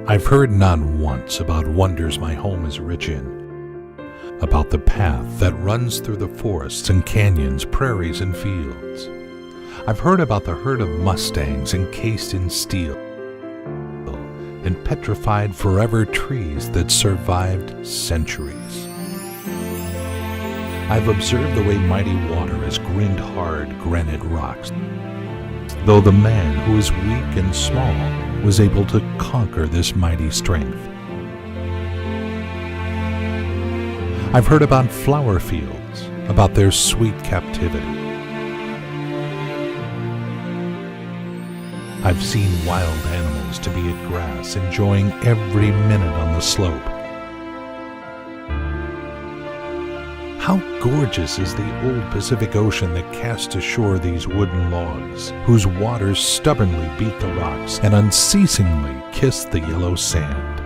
I've heard not once about wonders my home is rich in, about the path that runs through the forests and canyons, prairies and fields. I've heard about the herd of mustangs encased in steel and petrified forever trees that survived centuries. I've observed the way mighty water has grinned hard granite rocks, though the man who is weak and small was able to conquer this mighty strength. I've heard about flower fields, about their sweet captivity. I've seen wild animals to be at grass, enjoying every minute on the slope. How gorgeous is the old Pacific Ocean that casts ashore these wooden logs, whose waters stubbornly beat the rocks and unceasingly kiss the yellow sand.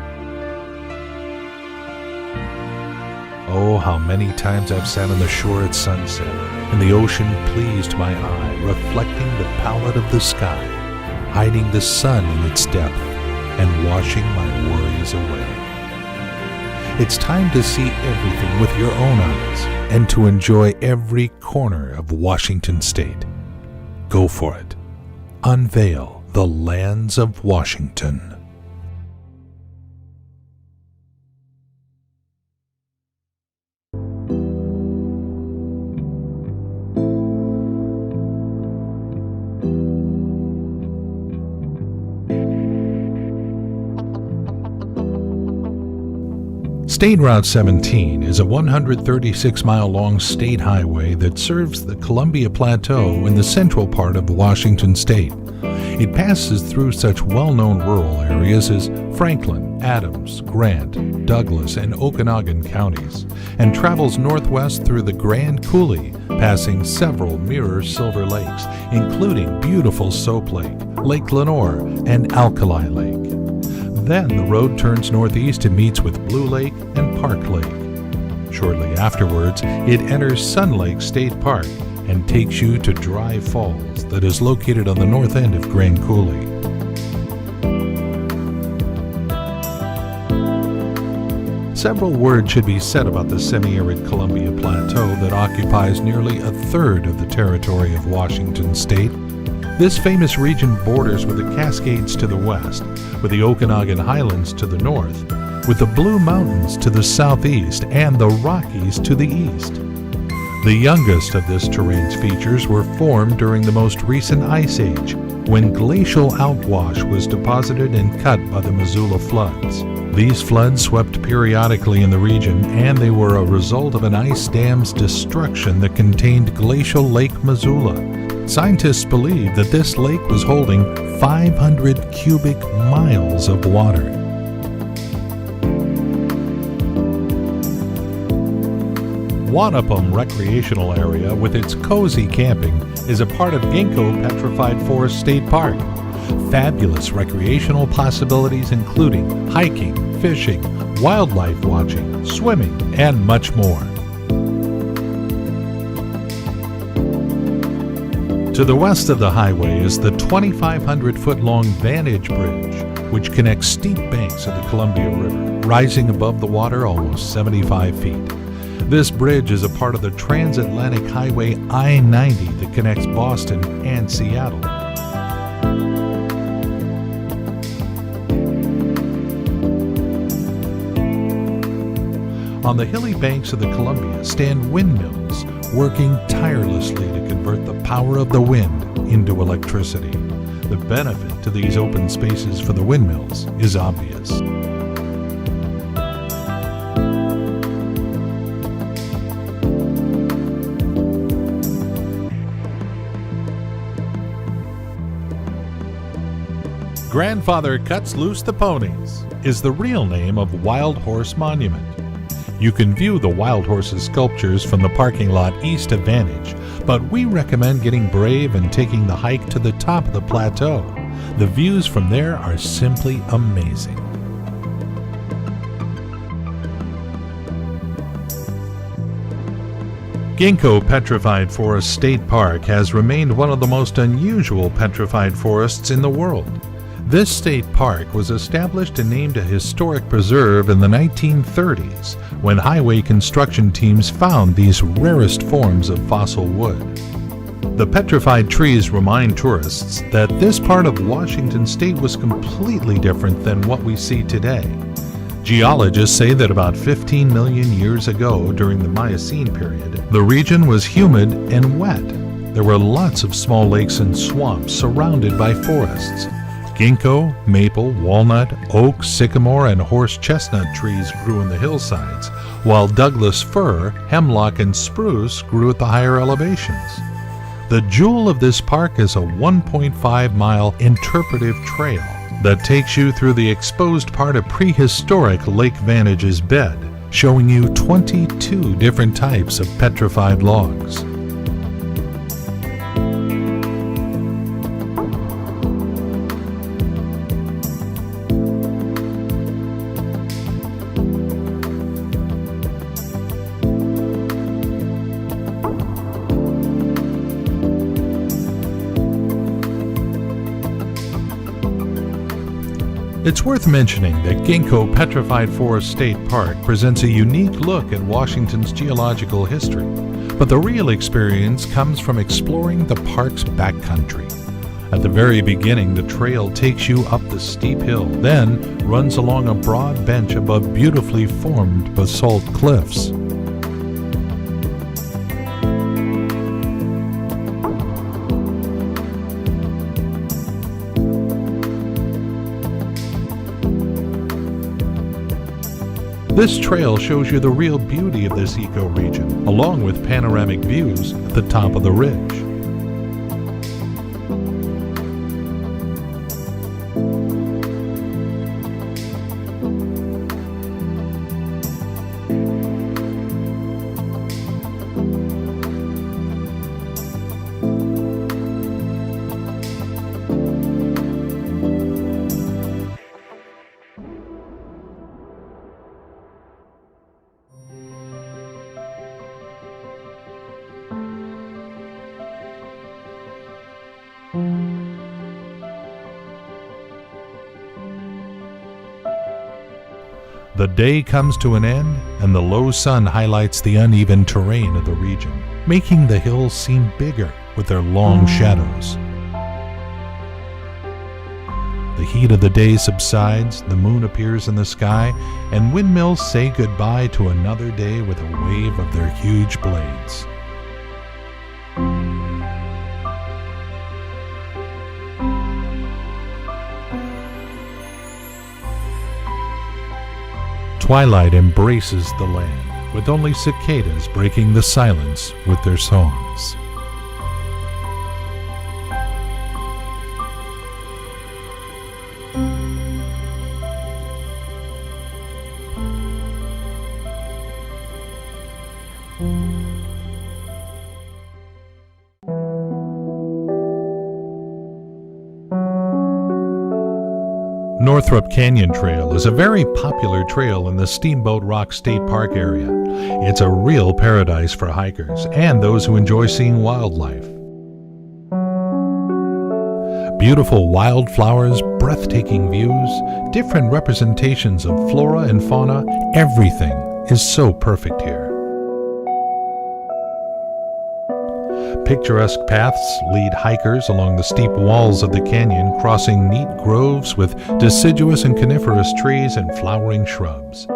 Oh, how many times I've sat on the shore at sunset, and the ocean pleased my eye, reflecting the pallor of the sky, hiding the sun in its depth, and washing my worries away. It's time to see everything with your own eyes and to enjoy every corner of Washington State. Go for it. Unveil the lands of Washington. State Route 17 is a 136-mile-long state highway that serves the Columbia Plateau in the central part of Washington State. It passes through such well-known rural areas as Franklin, Adams, Grant, Douglas, and Okanogan counties, and travels northwest through the Grand Coulee, passing several mirror silver lakes, including beautiful Soap Lake, Lake Lenore, and Alkali Lake. Then the road turns northeast and meets with Blue Lake and Park Lake. Shortly afterwards, it enters Sun Lake State Park and takes you to Dry Falls that is located on the north end of Grand Coulee. Several words should be said about the semi-arid Columbia Plateau that occupies nearly a third of the territory of Washington State. This famous region borders with the Cascades to the west, with the Okanogan Highlands to the north, with the Blue Mountains to the southeast, and the Rockies to the east. The youngest of this terrain's features were formed during the most recent Ice Age, when glacial outwash was deposited and cut by the Missoula floods. These floods swept periodically in the region, and they were a result of an ice dam's destruction that contained glacial Lake Missoula. Scientists believe that this lake was holding 500 cubic miles of water. Wanapum Recreational Area, with its cozy camping, is a part of Ginkgo Petrified Forest State Park. Fabulous recreational possibilities including hiking, fishing, wildlife watching, swimming, and much more. To the west of the highway is the 2,500-foot-long Vantage Bridge, which connects steep banks of the Columbia River, rising above the water almost 75 feet. This bridge is a part of the transatlantic highway I-90 that connects Boston and Seattle. On the hilly banks of the Columbia stand windmills, working tirelessly to convert the power of the wind into electricity. The benefit to these open spaces for the windmills is obvious. Grandfather Cuts Loose the Ponies is the real name of Wild Horse Monument. You can view the wild horses sculptures from the parking lot east of Vantage, but we recommend getting brave and taking the hike to the top of the plateau. The views from there are simply amazing. Ginkgo Petrified Forest State Park has remained one of the most unusual petrified forests in the world. This state park was established and named a historic preserve in the 1930s when highway construction teams found these rarest forms of fossil wood. The petrified trees remind tourists that this part of Washington state was completely different than what we see today. Geologists say that about 15 million years ago, during the Miocene period, the region was humid and wet. There were lots of small lakes and swamps surrounded by forests. Ginkgo, maple, walnut, oak, sycamore, and horse chestnut trees grew in the hillsides, while Douglas fir, hemlock, and spruce grew at the higher elevations. The jewel of this park is a 1.5-mile interpretive trail that takes you through the exposed part of prehistoric Lake Vantage's bed, showing you 22 different types of petrified logs. It's worth mentioning that Ginkgo Petrified Forest State Park presents a unique look at Washington's geological history, but the real experience comes from exploring the park's backcountry. At the very beginning, the trail takes you up the steep hill, then runs along a broad bench above beautifully formed basalt cliffs. This trail shows you the real beauty of this ecoregion, along with panoramic views at the top of the ridge. The day comes to an end, and the low sun highlights the uneven terrain of the region, making the hills seem bigger with their long shadows. The heat of the day subsides, the moon appears in the sky, and windmills say goodbye to another day with a wave of their huge blades. Twilight embraces the land, with only cicadas breaking the silence with their songs. Northrop Canyon Trail is a very popular trail in the Steamboat Rock State Park area. It's a real paradise for hikers and those who enjoy seeing wildlife. Beautiful wildflowers, breathtaking views, different representations of flora and fauna, everything is so perfect here. Picturesque paths lead hikers along the steep walls of the canyon, crossing neat groves with deciduous and coniferous trees and flowering shrubs.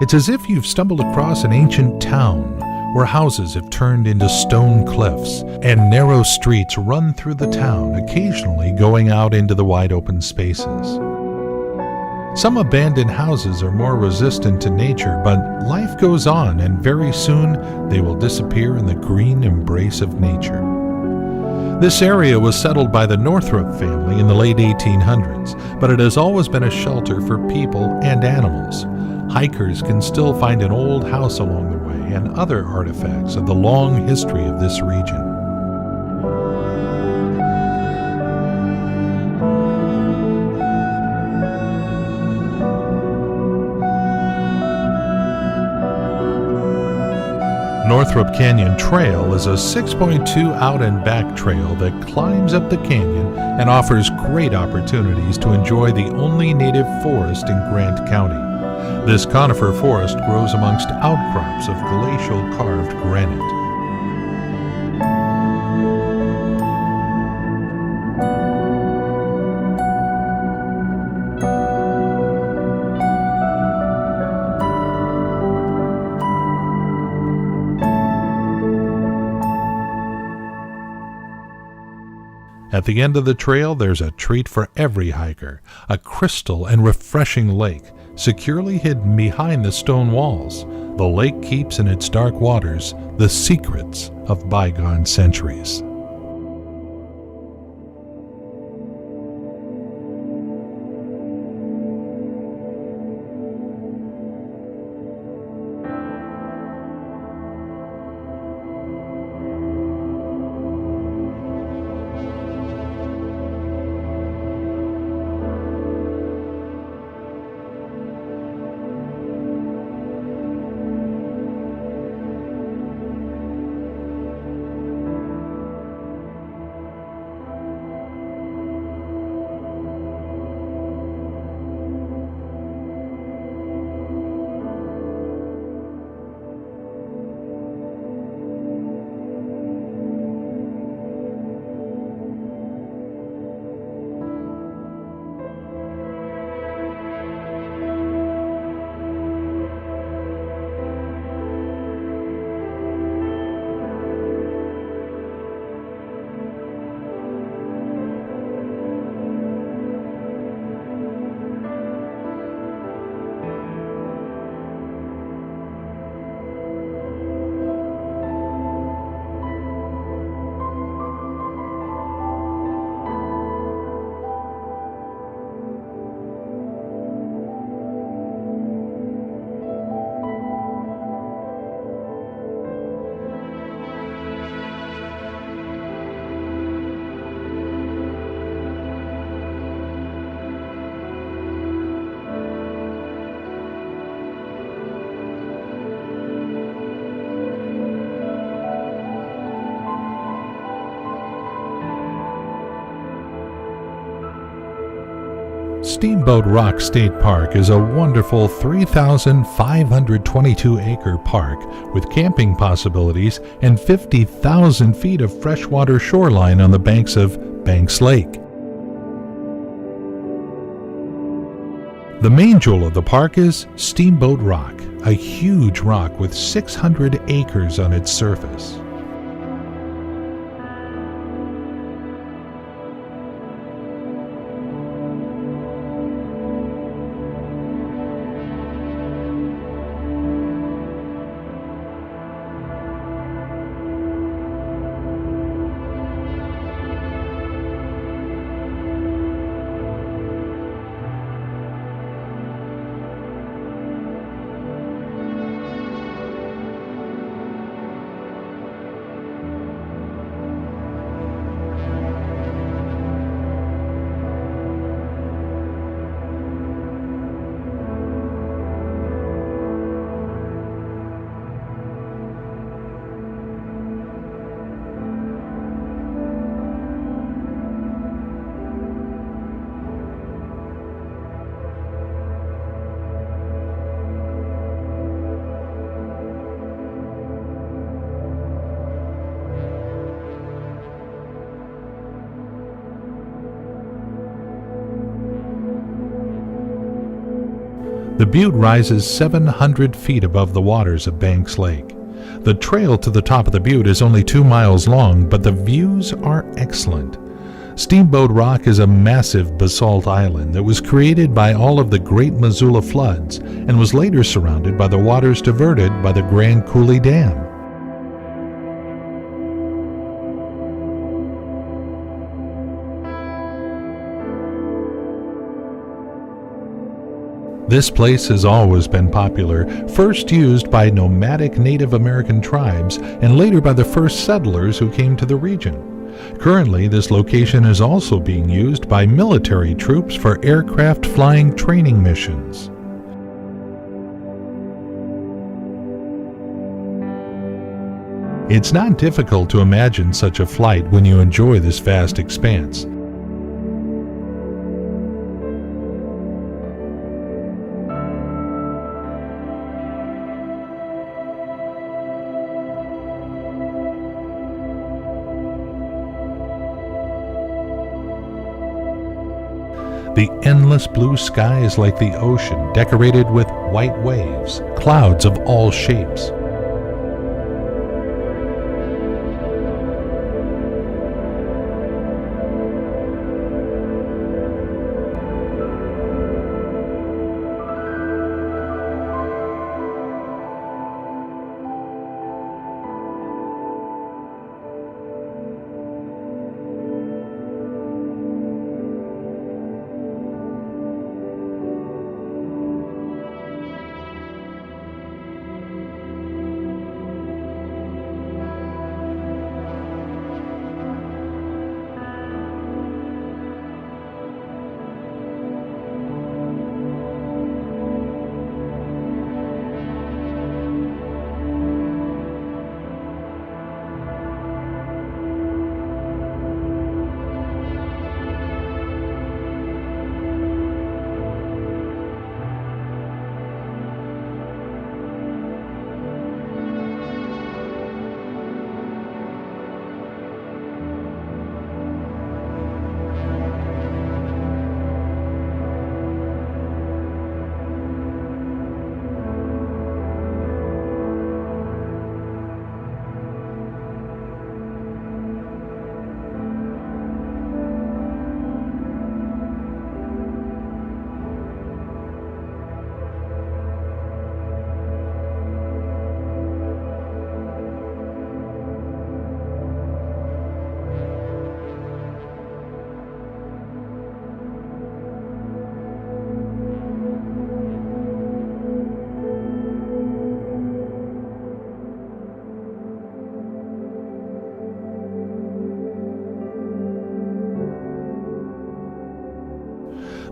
It's as if you've stumbled across an ancient town where houses have turned into stone cliffs and narrow streets run through the town, occasionally going out into the wide open spaces. Some abandoned houses are more resistant to nature, but life goes on, and very soon they will disappear in the green embrace of nature. This area was settled by the Northrop family in the late 1800s, but it has always been a shelter for people and animals. Hikers can still find an old house along the way and other artifacts of the long history of this region. Northrop Canyon Trail is a 6.2 out and back trail that climbs up the canyon and offers great opportunities to enjoy the only native forest in Grant County. This conifer forest grows amongst outcrops of glacial carved granite. At the end of the trail, there's a treat for every hiker, a crystal and refreshing lake, securely hidden behind the stone walls. The lake keeps in its dark waters the secrets of bygone centuries. Steamboat Rock State Park is a wonderful 3,522-acre park with camping possibilities and 50,000 feet of freshwater shoreline on the banks of Banks Lake. The main jewel of the park is Steamboat Rock, a huge rock with 600 acres on its surface. The butte rises 700 feet above the waters of Banks Lake. The trail to the top of the butte is only 2 miles long, but the views are excellent. Steamboat Rock is a massive basalt island that was created by all of the Great Missoula floods and was later surrounded by the waters diverted by the Grand Coulee Dam. This place has always been popular, first used by nomadic Native American tribes and later by the first settlers who came to the region. Currently, this location is also being used by military troops for aircraft flying training missions. It's not difficult to imagine such a flight when you enjoy this vast expanse. The endless blue sky is like the ocean, decorated with white waves, clouds of all shapes.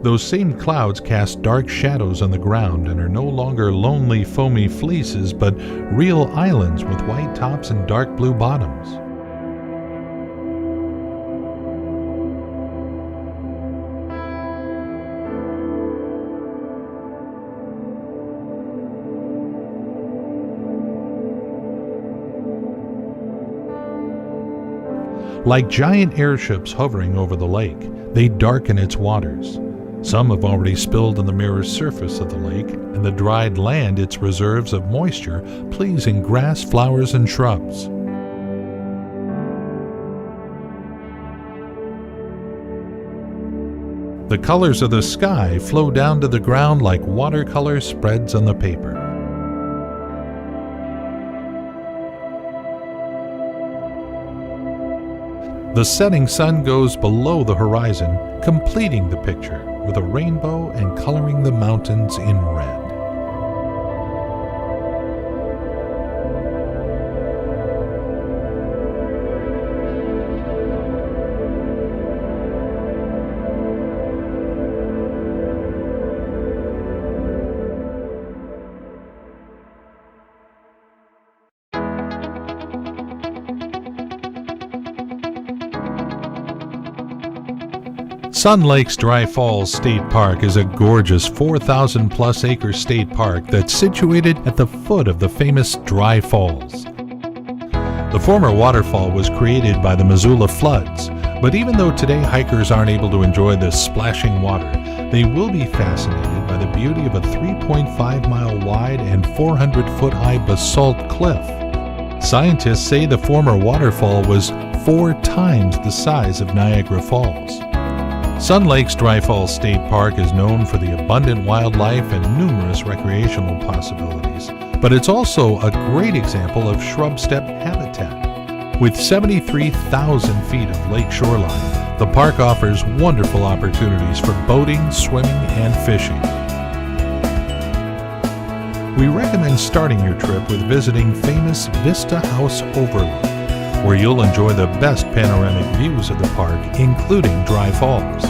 Those same clouds cast dark shadows on the ground and are no longer lonely foamy fleeces, but real islands with white tops and dark blue bottoms. Like giant airships hovering over the lake, they darken its waters. Some have already spilled on the mirror surface of the lake, and the dried land its reserves of moisture, pleasing grass, flowers, and shrubs. The colors of the sky flow down to the ground like watercolor spreads on the paper. The setting sun goes below the horizon, completing the picture with a rainbow and coloring the mountains in red. Sun Lake's Dry Falls State Park is a gorgeous 4,000-plus acre state park that's situated at the foot of the famous Dry Falls. The former waterfall was created by the Missoula floods, but even though today hikers aren't able to enjoy the splashing water, they will be fascinated by the beauty of a 3.5-mile wide and 400-foot-high basalt cliff. Scientists say the former waterfall was 4 times the size of Niagara Falls. Sun Lake's Dry Falls State Park is known for the abundant wildlife and numerous recreational possibilities, but it's also a great example of shrub steppe habitat. With 73,000 feet of lake shoreline, the park offers wonderful opportunities for boating, swimming, and fishing. we recommend starting your trip with visiting famous Vista House Overlook, where you'll enjoy the best panoramic views of the park, including Dry Falls.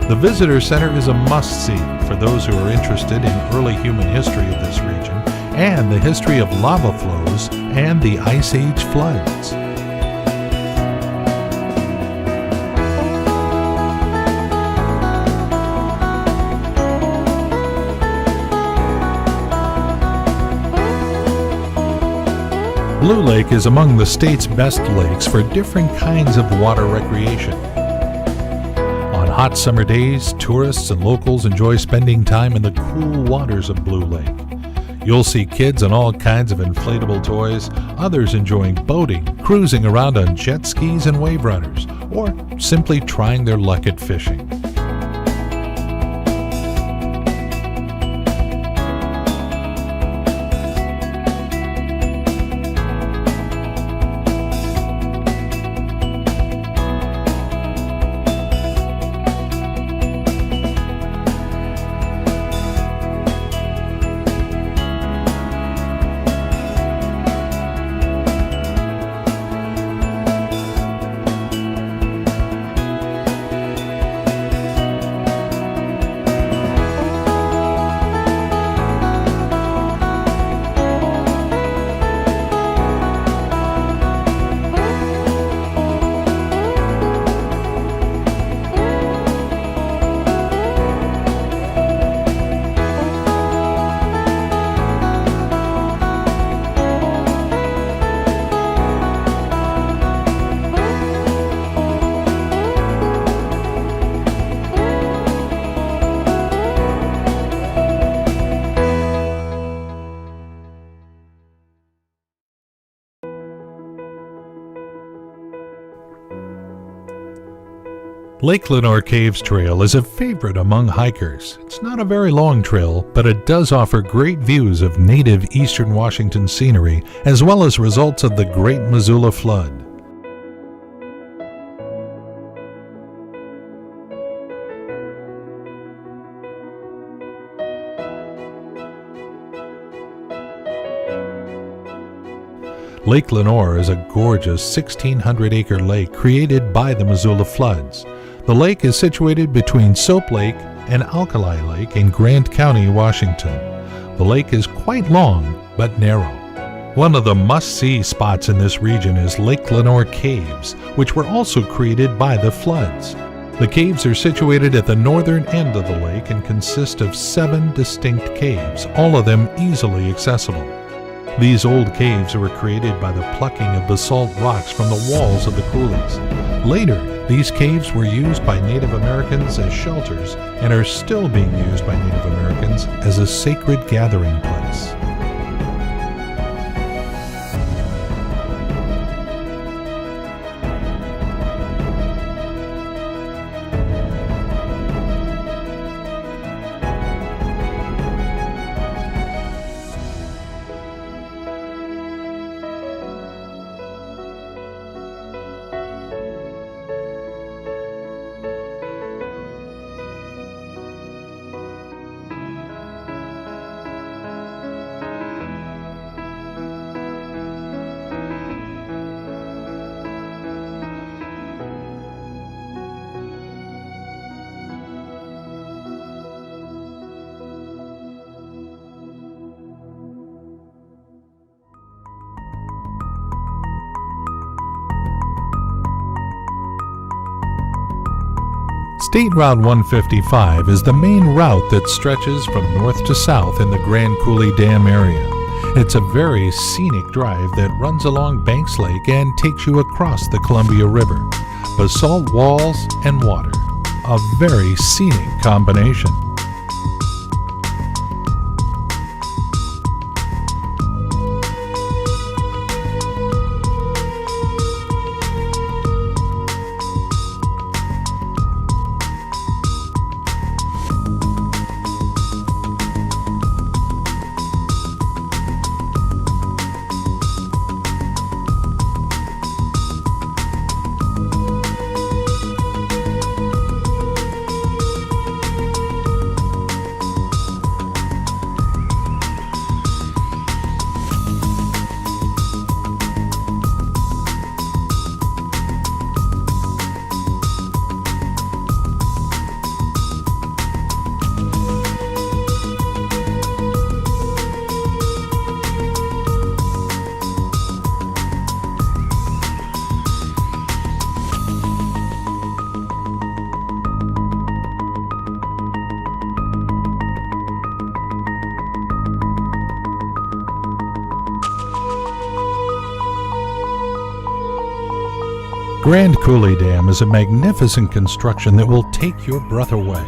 The Visitor Center is a must-see for those who are interested in early human history of this region and the history of lava flows and the Ice Age floods. Blue Lake is among the state's best lakes for different kinds of water recreation. On hot summer days, tourists and locals enjoy spending time in the cool waters of Blue Lake. You'll see kids on all kinds of inflatable toys, others enjoying boating, cruising around on jet skis and wave runners, or simply trying their luck at fishing. Lake Lenore Caves Trail is a favorite among hikers. It's not a very long trail, but it does offer great views of native eastern Washington scenery, as well as results of the Great Missoula Flood. Lake Lenore is a gorgeous 1,600-acre lake created by the Missoula floods. The lake is situated between Soap Lake and Alkali Lake in Grant County, Washington. The lake is quite long but narrow. One of the must-see spots in this region is Lake Lenore Caves, which were also created by the floods. The caves are situated at the northern end of the lake and consist of 7 distinct caves, all of them easily accessible. These old caves were created by the plucking of basalt rocks from the walls of the coulees. Later, these caves were used by Native Americans as shelters and are still being used by Native Americans as a sacred gathering place. State Route 155 is the main route that stretches from north to south in the Grand Coulee Dam area. It's a very scenic drive that runs along Banks Lake and takes you across the Columbia River. Basalt walls and water, a very scenic combination. Grand Coulee Dam is a magnificent construction that will take your breath away.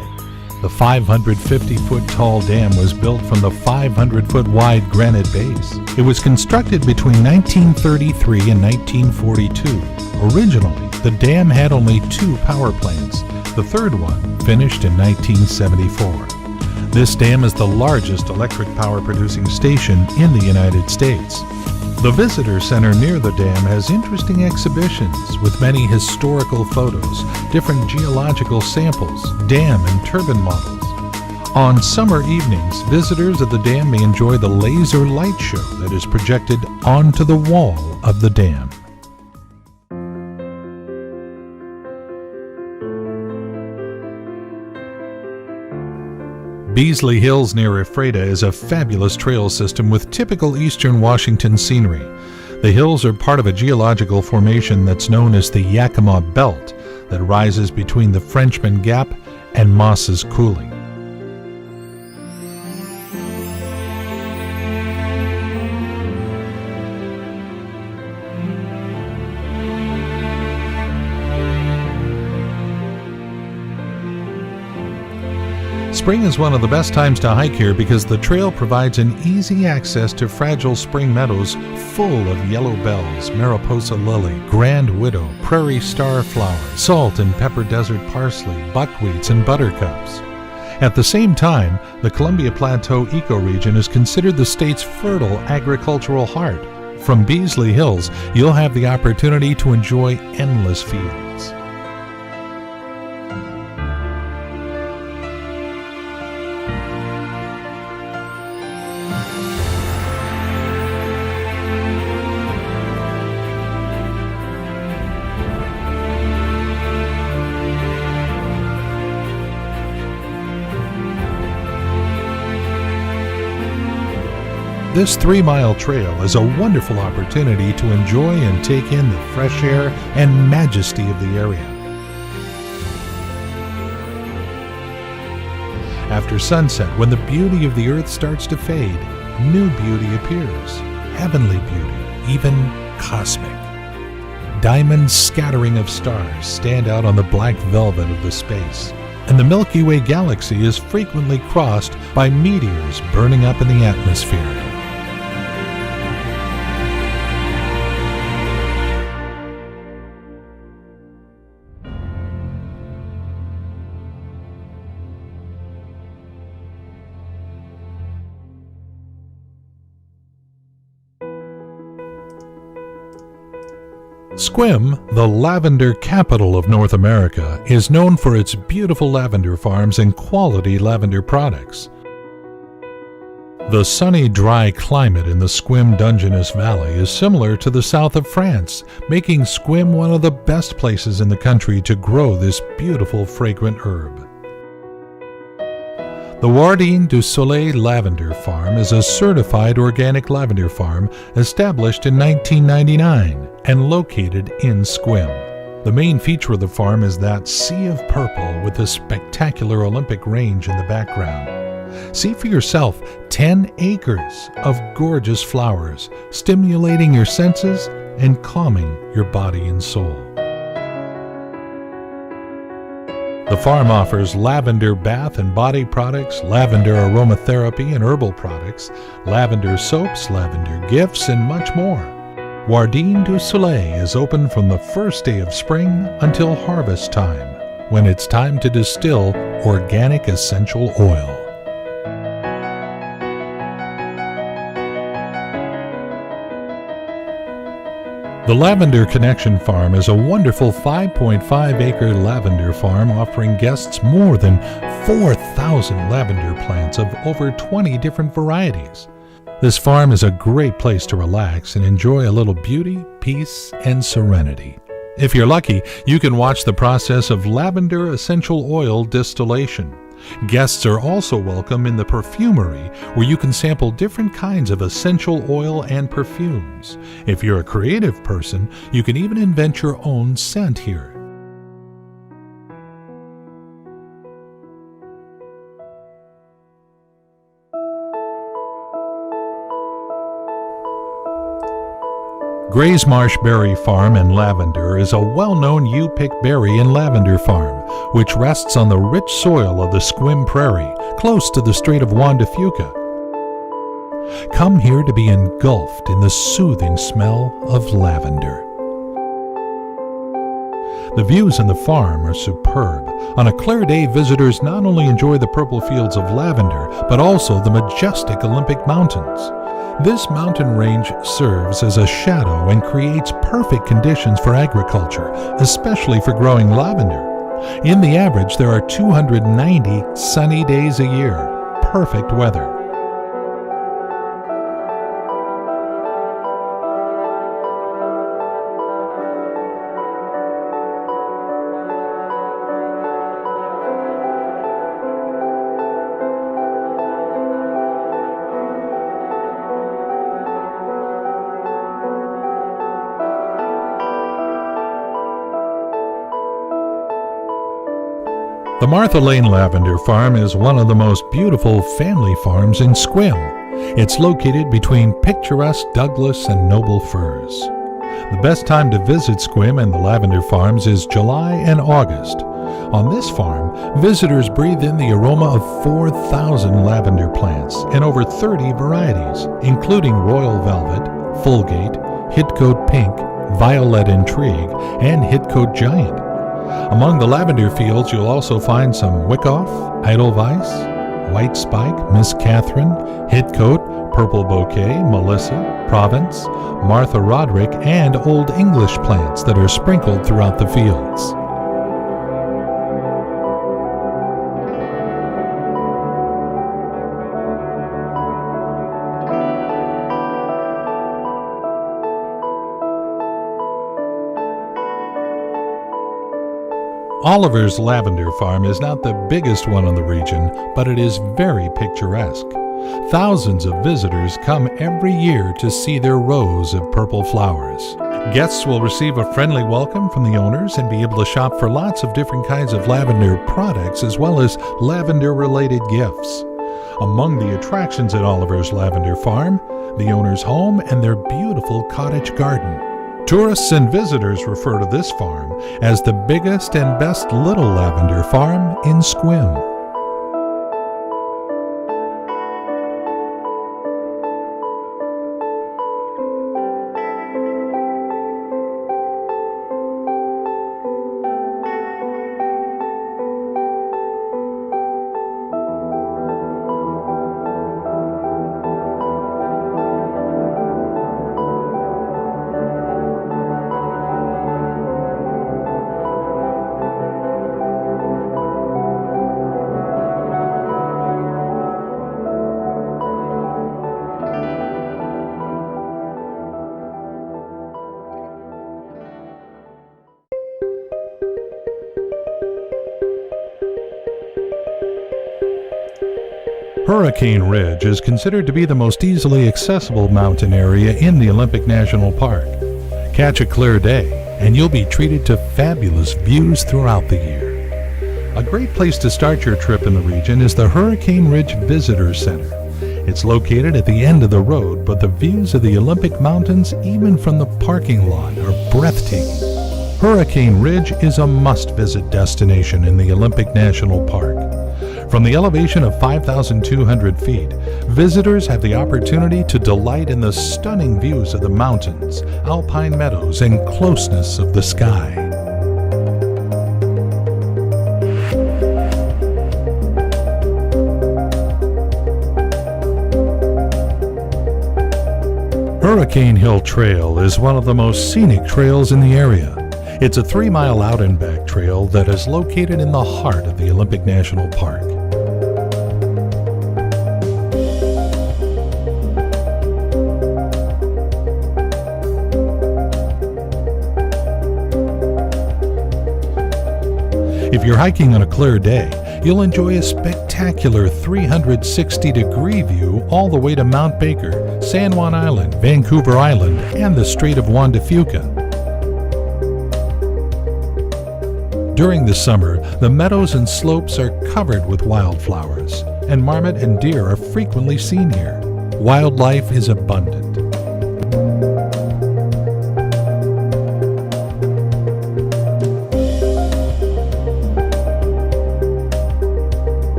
The 550-foot tall dam was built from the 500-foot wide granite base. It was constructed between 1933 and 1942. Originally, the dam had only 2 power plants. The third one finished in 1974. This dam is the largest electric power producing station in the United States. The visitor center near the dam has interesting exhibitions with many historical photos, different geological samples, dam and turbine models. On summer evenings, visitors at the dam may enjoy the laser light show that is projected onto the wall of the dam. Beasley Hills near Ephrata is a fabulous trail system with typical eastern Washington scenery. The hills are part of a geological formation that's known as the Yakima Belt that rises between the Frenchman Gap and Moss's Coulee. Spring is one of the best times to hike here because the trail provides an easy access to fragile spring meadows full of yellow bells, Mariposa lily, grand widow, prairie starflower, salt and pepper desert parsley, buckwheats, and buttercups. At the same time, the Columbia Plateau ecoregion is considered the state's fertile agricultural heart. From Beasley Hills, you'll have the opportunity to enjoy endless fields. This 3-mile trail is a wonderful opportunity to enjoy and take in the fresh air and majesty of the area. After sunset, when the beauty of the earth starts to fade, new beauty appears, heavenly beauty, even cosmic. Diamond scattering of stars stand out on the black velvet of the space, and the Milky Way galaxy is frequently crossed by meteors burning up in the atmosphere. Sequim, the lavender capital of North America, is known for its beautiful lavender farms and quality lavender products. The sunny, dry climate in the Sequim Dungeness Valley is similar to the south of France, making Sequim one of the best places in the country to grow this beautiful, fragrant herb. The Jardin du Soleil Lavender Farm is a certified organic lavender farm established in 1999 and located in Sequim. The main feature of the farm is that sea of purple with a spectacular Olympic range in the background. See for yourself 10 acres of gorgeous flowers, stimulating your senses and calming your body and soul. The farm offers lavender bath and body products, lavender aromatherapy and herbal products, lavender soaps, lavender gifts, and much more. Jardin du Soleil is open from the first day of spring until harvest time, when it's time to distill organic essential oil. The Lavender Connection Farm is a wonderful 5.5-acre lavender farm offering guests more than 4,000 lavender plants of over 20 different varieties. This farm is a great place to relax and enjoy a little beauty, peace, and serenity. If you're lucky, you can watch the process of lavender essential oil distillation. Guests are also welcome in the perfumery, where you can sample different kinds of essential oil and perfumes. If you're a creative person, you can even invent your own scent here. Gray's Marsh Berry Farm and Lavender is a well-known U-pick berry and lavender farm, which rests on the rich soil of the Sequim Prairie, close to the Strait of Juan de Fuca. Come here to be engulfed in the soothing smell of lavender. The views in the farm are superb. On a clear day, visitors not only enjoy the purple fields of lavender, but also the majestic Olympic Mountains. This mountain range serves as a shadow and creates perfect conditions for agriculture, especially for growing lavender. In the average, there are 290 sunny days a year. Perfect weather. The Martha Lane Lavender Farm is one of the most beautiful family farms in Sequim. It's located between picturesque Douglas and Noble firs. The best time to visit Sequim and the lavender farms is July and August. On this farm, visitors breathe in the aroma of 4,000 lavender plants and over 30 varieties, including Royal Velvet, Fulgate, Hitcoat Pink, Violet Intrigue, and Hitcoat Giant. Among the lavender fields, you'll also find some Wyckoff, Edelweiss, White Spike, Miss Catherine, Hitcoat, Purple Bouquet, Melissa, Provence, Martha Roderick, and Old English plants that are sprinkled throughout the fields. Oliver's Lavender Farm is not the biggest one in the region, but it is very picturesque. Thousands of visitors come every year to see their rows of purple flowers. Guests will receive a friendly welcome from the owners and be able to shop for lots of different kinds of lavender products as well as lavender-related gifts. Among the attractions at Oliver's Lavender Farm, the owner's home and their beautiful cottage garden. Tourists and visitors refer to this farm as the biggest and best little lavender farm in Sequim. Hurricane Ridge is considered to be the most easily accessible mountain area in the Olympic National Park. Catch a clear day, and you'll be treated to fabulous views throughout the year. A great place to start your trip in the region is the Hurricane Ridge Visitor Center. It's located at the end of the road, but the views of the Olympic Mountains, even from the parking lot, are breathtaking. Hurricane Ridge is a must-visit destination in the Olympic National Park. From the elevation of 5,200 feet, visitors have the opportunity to delight in the stunning views of the mountains, alpine meadows, and closeness of the sky. Hurricane Hill Trail is one of the most scenic trails in the area. It's a 3-mile out and back trail that is located in the heart of the Olympic National Park. If you're hiking on a clear day, you'll enjoy a spectacular 360-degree view all the way to Mount Baker, San Juan Island, Vancouver Island, and the Strait of Juan de Fuca. During the summer, the meadows and slopes are covered with wildflowers, and marmot and deer are frequently seen here. Wildlife is abundant.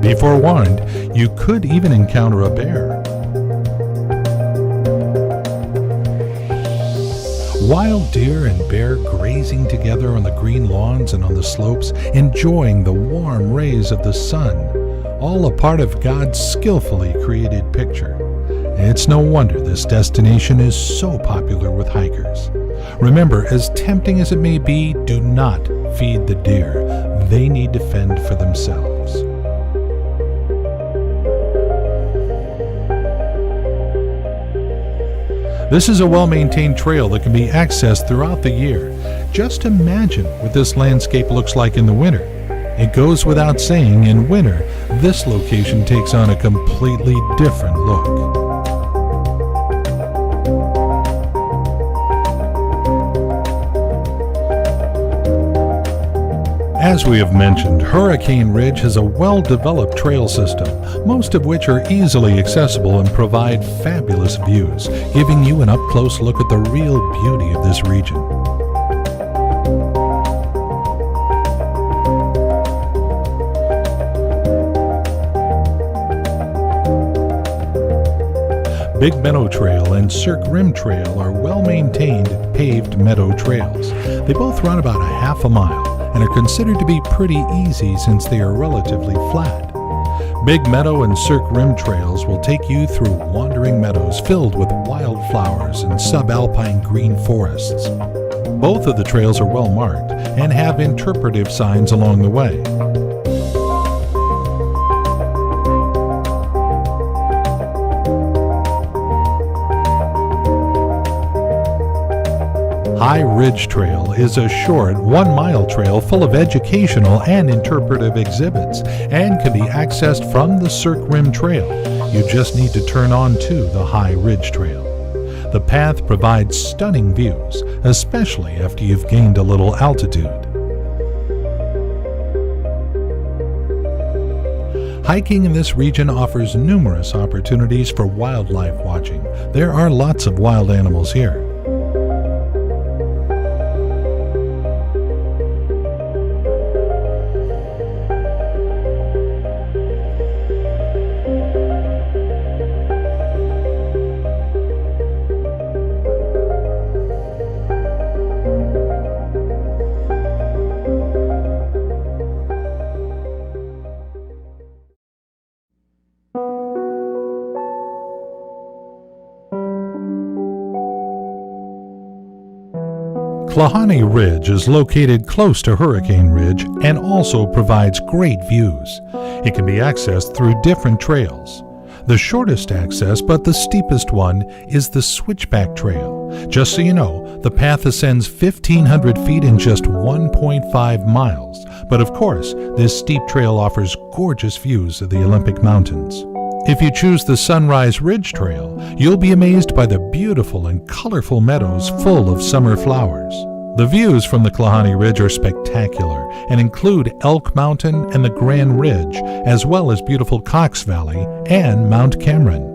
Be forewarned, you could even encounter a bear. Wild deer and bear grazing together on the green lawns and on the slopes, enjoying the warm rays of the sun, all a part of God's skillfully created picture. It's no wonder this destination is so popular with hikers. Remember, as tempting as it may be, do not feed the deer. They need to fend for themselves. This is a well-maintained trail that can be accessed throughout the year. Just imagine what this landscape looks like in the winter. It goes without saying, in winter, this location takes on a completely different look. As we have mentioned, Hurricane Ridge has a well-developed trail system, most of which are easily accessible and provide fabulous views, giving you an up-close look at the real beauty of this region. Big Meadow Trail and Cirque Rim Trail are well-maintained paved meadow trails. They both run about a half a mile and are considered to be pretty easy since they are relatively flat. Big Meadow and Cirque Rim Trails will take you through wandering meadows filled with wildflowers and subalpine green forests. Both of the trails are well marked and have interpretive signs along the way. High Ridge Trail is a short 1-mile trail full of educational and interpretive exhibits and can be accessed from the Cirque Rim Trail. You just need to turn on to the High Ridge Trail. The path provides stunning views, especially after you've gained a little altitude. Hiking in this region offers numerous opportunities for wildlife watching. There are lots of wild animals here. Klahani Ridge is located close to Hurricane Ridge and also provides great views. It can be accessed through different trails. The shortest access, but the steepest one, is the Switchback Trail. Just so you know, the path ascends 1,500 feet in just 1.5 miles. But of course, this steep trail offers gorgeous views of the Olympic Mountains. If you choose the Sunrise Ridge Trail, you'll be amazed by the beautiful and colorful meadows full of summer flowers. The views from the Klahani Ridge are spectacular and include Elk Mountain and the Grand Ridge, as well as beautiful Cox Valley and Mount Cameron.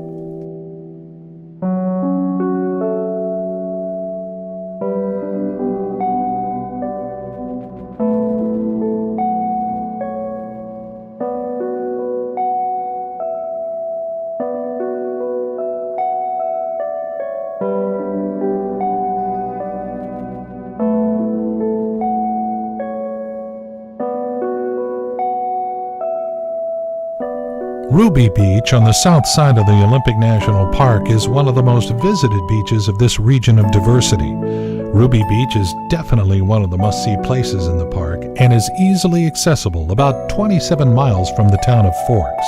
Ruby Beach on the south side of the Olympic National Park is one of the most visited beaches of this region of diversity. Ruby Beach is definitely one of the must-see places in the park and is easily accessible about 27 miles from the town of Forks.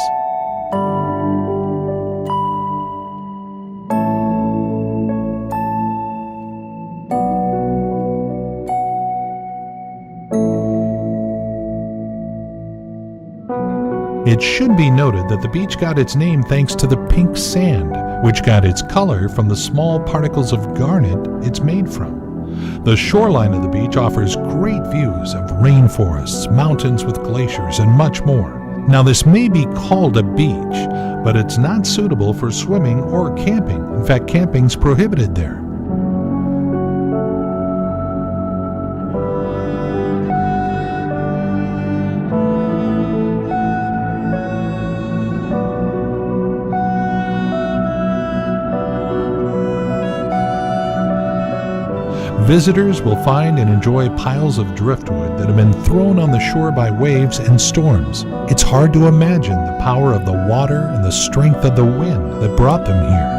It should be noted that the beach got its name thanks to the pink sand, which got its color from the small particles of garnet it's made from. The shoreline of the beach offers great views of rainforests, mountains with glaciers, and much more. Now, this may be called a beach, but it's not suitable for swimming or camping. In fact, camping's prohibited there. Visitors will find and enjoy piles of driftwood that have been thrown on the shore by waves and storms. It's hard to imagine the power of the water and the strength of the wind that brought them here.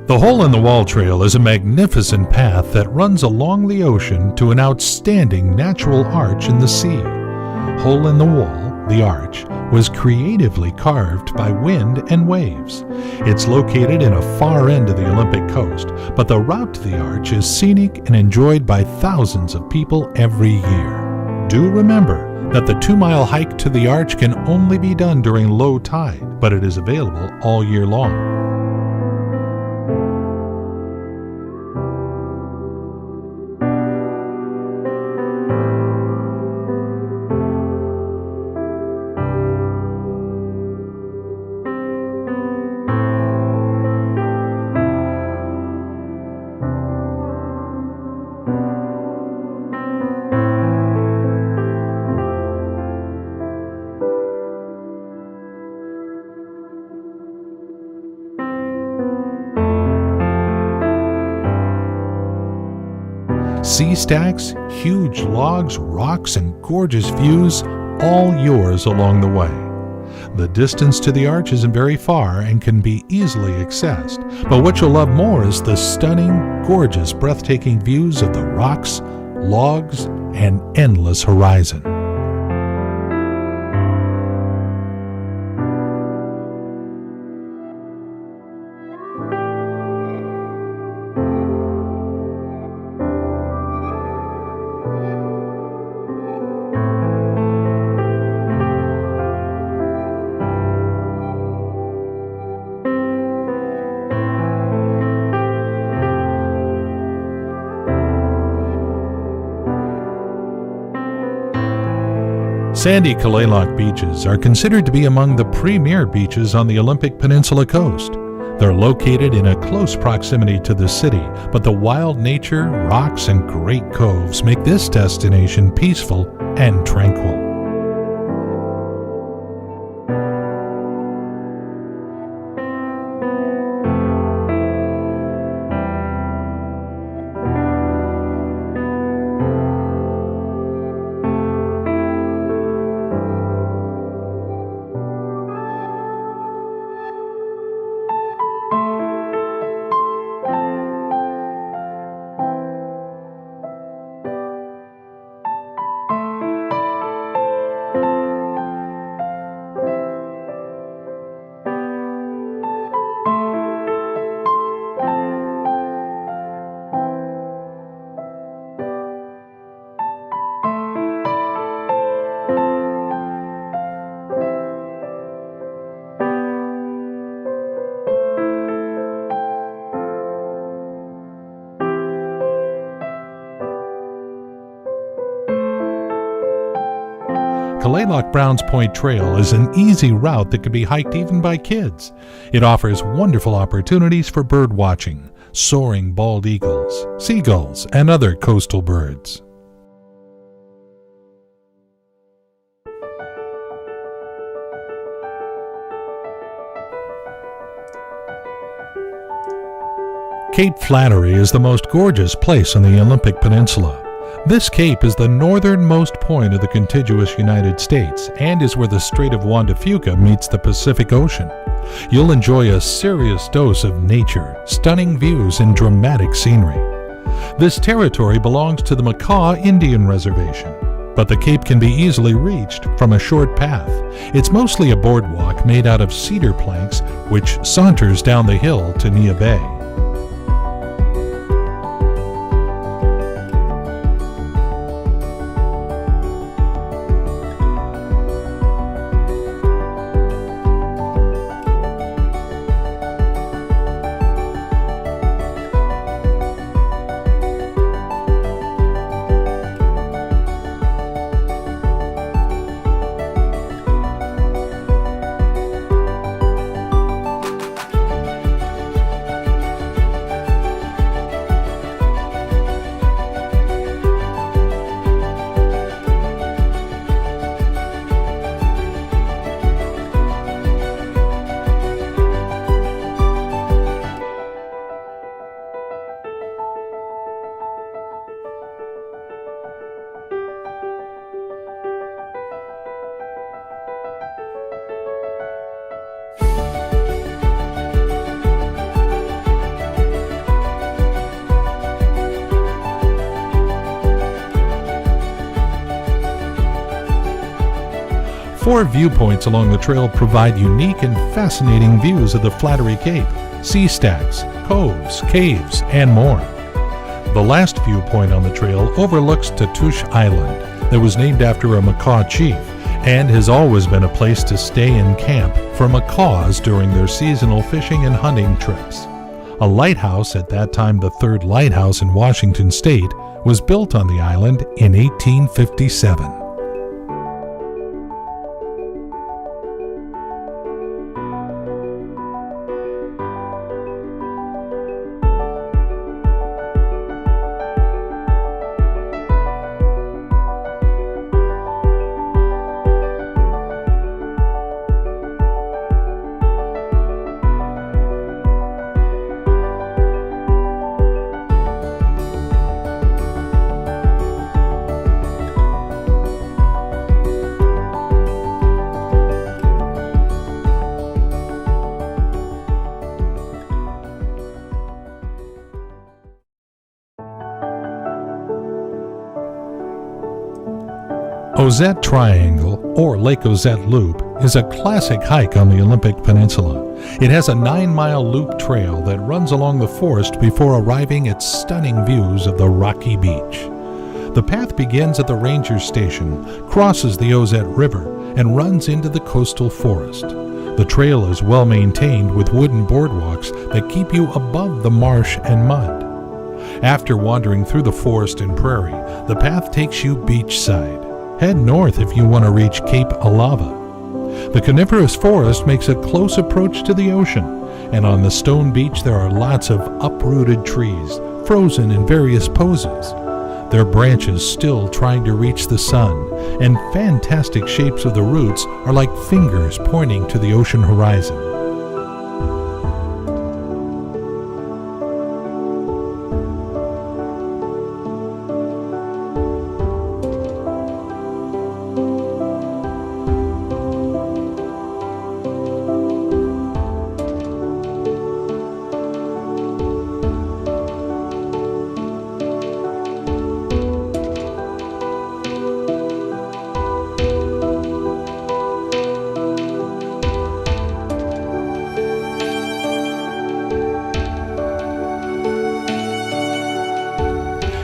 The Hole-in-the-Wall Trail is a magnificent path that runs along the ocean to an outstanding natural arch in the sea. Hole-in-the-Wall, the arch, was creatively carved by wind and waves. It's located in a far end of the Olympic coast, but the route to the arch is scenic and enjoyed by thousands of people every year. Do remember that the 2-mile hike to the arch can only be done during low tide, but it is available all year long. Sea stacks, huge logs, rocks, and gorgeous views, all yours along the way. The distance to the arch isn't very far and can be easily accessed, but what you'll love more is the stunning, gorgeous, breathtaking views of the rocks, logs, and endless horizon. Sandy Kalaloch beaches are considered to be among the premier beaches on the Olympic Peninsula coast. They're located in a close proximity to the city, but the wild nature, rocks, and great coves make this destination peaceful and tranquil. Kalaloch Browns Point Trail is an easy route that can be hiked even by kids. It offers wonderful opportunities for bird watching, soaring bald eagles, seagulls, and other coastal birds. Cape Flattery is the most gorgeous place on the Olympic Peninsula. This cape is the northernmost point of the contiguous United States and is where the Strait of Juan de Fuca meets the Pacific Ocean. You'll enjoy a serious dose of nature, stunning views, and dramatic scenery. This territory belongs to the Macaw Indian Reservation, but the cape can be easily reached from a short path. It's mostly a boardwalk made out of cedar planks which saunters down the hill to Nia Bay. 4 viewpoints along the trail provide unique and fascinating views of the Flattery Cape, sea stacks, coves, caves, and more. The last viewpoint on the trail overlooks Tatoosh Island that was named after a Macaw chief and has always been a place to stay and camp for macaws during their seasonal fishing and hunting trips. A lighthouse, at that time the third lighthouse in Washington state, was built on the island in 1857. Ozette Triangle, or Lake Ozette Loop, is a classic hike on the Olympic Peninsula. It has a 9-mile loop trail that runs along the forest before arriving at stunning views of the rocky beach. The path begins at the ranger station, crosses the Ozette River, and runs into the coastal forest. The trail is well maintained with wooden boardwalks that keep you above the marsh and mud. After wandering through the forest and prairie, the path takes you beachside. Head north if you want to reach Cape Alava. The coniferous forest makes a close approach to the ocean, and on the stone beach there are lots of uprooted trees, frozen in various poses. Their branches still trying to reach the sun, and fantastic shapes of the roots are like fingers pointing to the ocean horizon.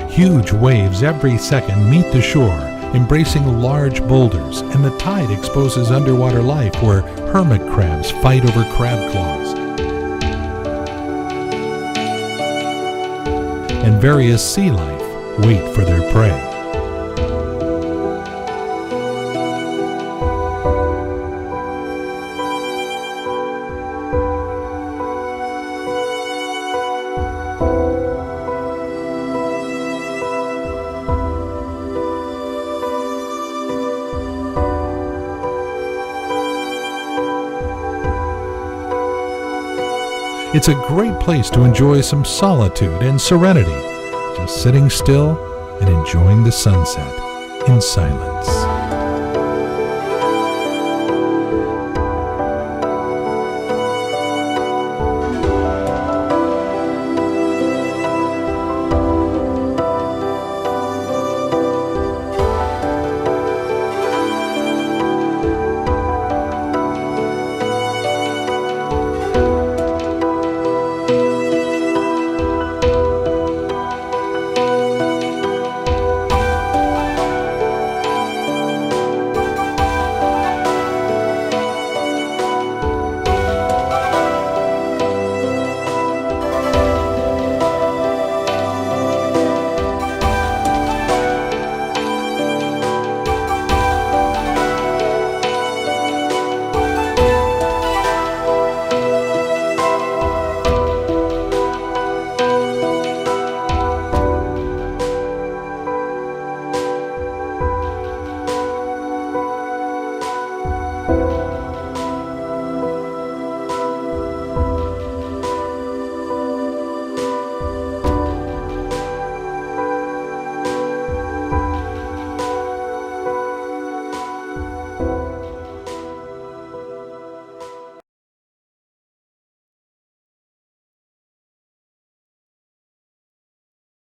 Huge waves every second meet the shore, embracing large boulders, and the tide exposes underwater life where hermit crabs fight over crab claws, and various sea life wait for their prey. It's a great place to enjoy some solitude and serenity, just sitting still and enjoying the sunset in silence.